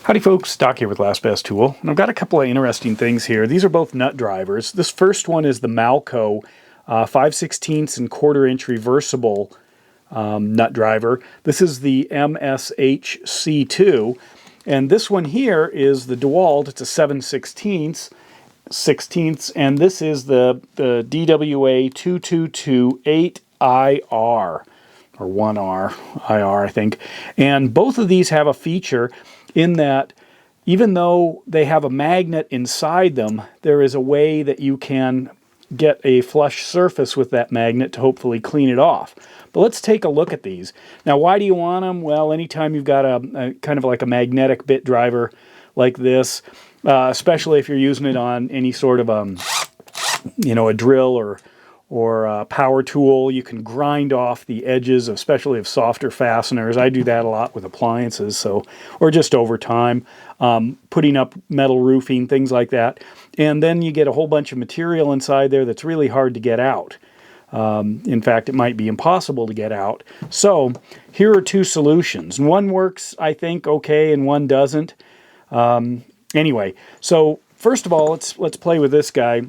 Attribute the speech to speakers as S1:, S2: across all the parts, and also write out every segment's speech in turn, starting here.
S1: Howdy folks, Doc here with Last Best Tool, and I've got a couple of interesting things here. These are both nut drivers. This first one is the Malco 5/16 and 1/4 inch reversible nut driver. This is the MSHC2, and this one here is the DeWalt. It's a 7/16, and this is the DWA 2228IR, or 1R, IR I think. And both of these have a feature in that even though they have a magnet inside them, there is a way that you can get a flush surface with that magnet to hopefully clean it off. But let's take a look at these. Now, why do you want them? Well, anytime you've got a kind of like a magnetic bit driver like this, especially if you're using it on any sort of a drill or a power tool, you can grind off the edges, especially of softer fasteners. I do that a lot with appliances, or just over time, putting up metal roofing, things like that. And then you get a whole bunch of material inside there that's really hard to get out. In fact, it might be impossible to get out. So here are two solutions. One works, I think, okay, and one doesn't. Anyway, so first of all, let's play with this guy.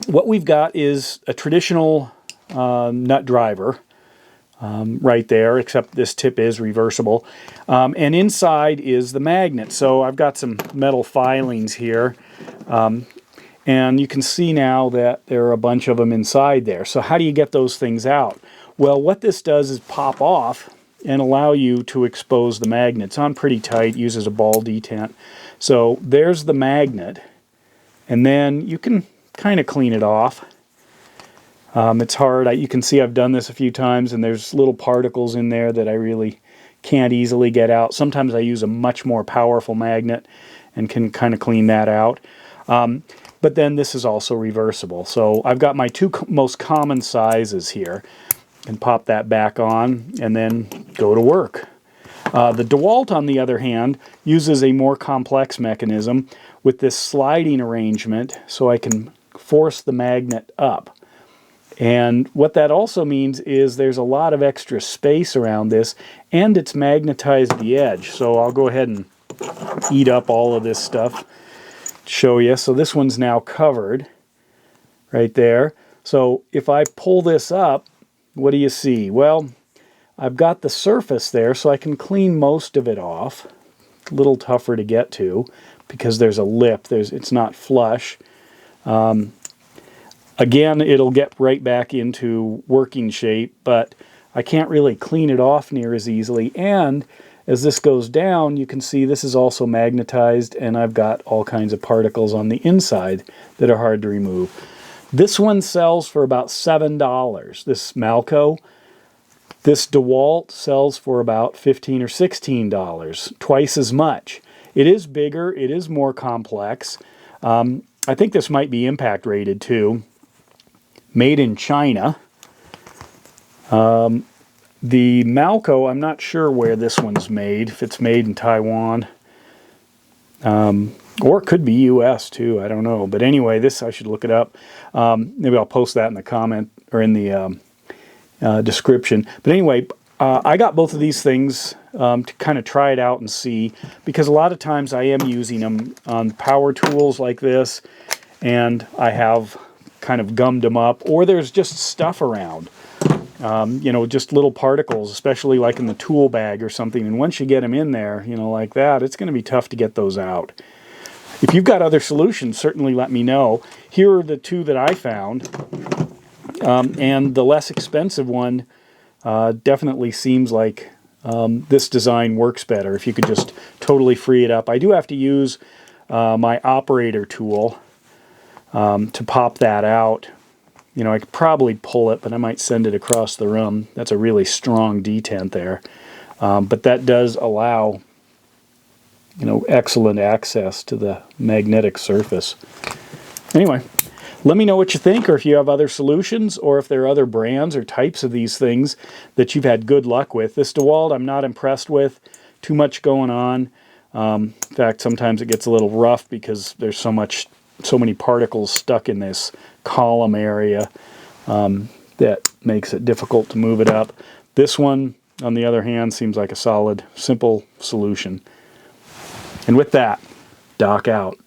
S1: What we've got is a traditional nut driver right there, except this tip is reversible. And inside is the magnet. So I've got some metal filings here. And you can see now that there are a bunch of them inside there. So how do you get those things out? Well, what this does is pop off and allow you to expose the magnet. It's on pretty tight, uses a ball detent. So there's the magnet. And then you can kind of clean it off. It's hard. You can see I've done this a few times, and there's little particles in there that I really can't easily get out. Sometimes I use a much more powerful magnet and can kind of clean that out. But then this is also reversible. So I've got my two most common sizes here, and pop that back on and then go to work. The DeWalt, on the other hand, uses a more complex mechanism with this sliding arrangement, so I can force the magnet up. And what that also means is there's a lot of extra space around this, and it's magnetized the edge. So I'll go ahead and eat up all of this stuff, show you. So this one's now covered right there. So if I pull this up, what do you see? Well, I've got the surface there, so I can clean most of it off. A little tougher to get to because there's a lip. It's not flush. Again, it'll get right back into working shape, but I can't really clean it off near as easily. And as this goes down, you can see this is also magnetized, and I've got all kinds of particles on the inside that are hard to remove. This one sells for about $7, this Malco. This DeWalt sells for about $15 or $16, twice as much. It is bigger, it is more complex. I think this might be impact rated too. Made in China. The Malco, I'm not sure where this one's made, if it's made in Taiwan. Or it could be US too, I don't know. But anyway, this, I should look it up. Maybe I'll post that in the comment, or in the description. But anyway, I got both of these things to kind of try it out and see, because a lot of times I am using them on power tools like this, and I have kind of gummed them up, or there's just stuff around, just little particles, especially like in the tool bag or something, and once you get them in there, like that, it's going to be tough to get those out. If you've got other solutions, certainly let me know. Here are the two that I found, and the less expensive one definitely seems like this design works better if you could just totally free it up. I do have to use my operator tool to pop that out. I could probably pull it, but I might send it across the room. That's a really strong detent there. But that does allow, excellent access to the magnetic surface. Anyway, let me know what you think, or if you have other solutions, or if there are other brands or types of these things that you've had good luck with. This DeWalt I'm not impressed with. Too much going on. In fact, sometimes it gets a little rough because there's so many particles stuck in this column area that makes it difficult to move it up. This one, on the other hand, seems like a solid, simple solution. And with that, Doc out.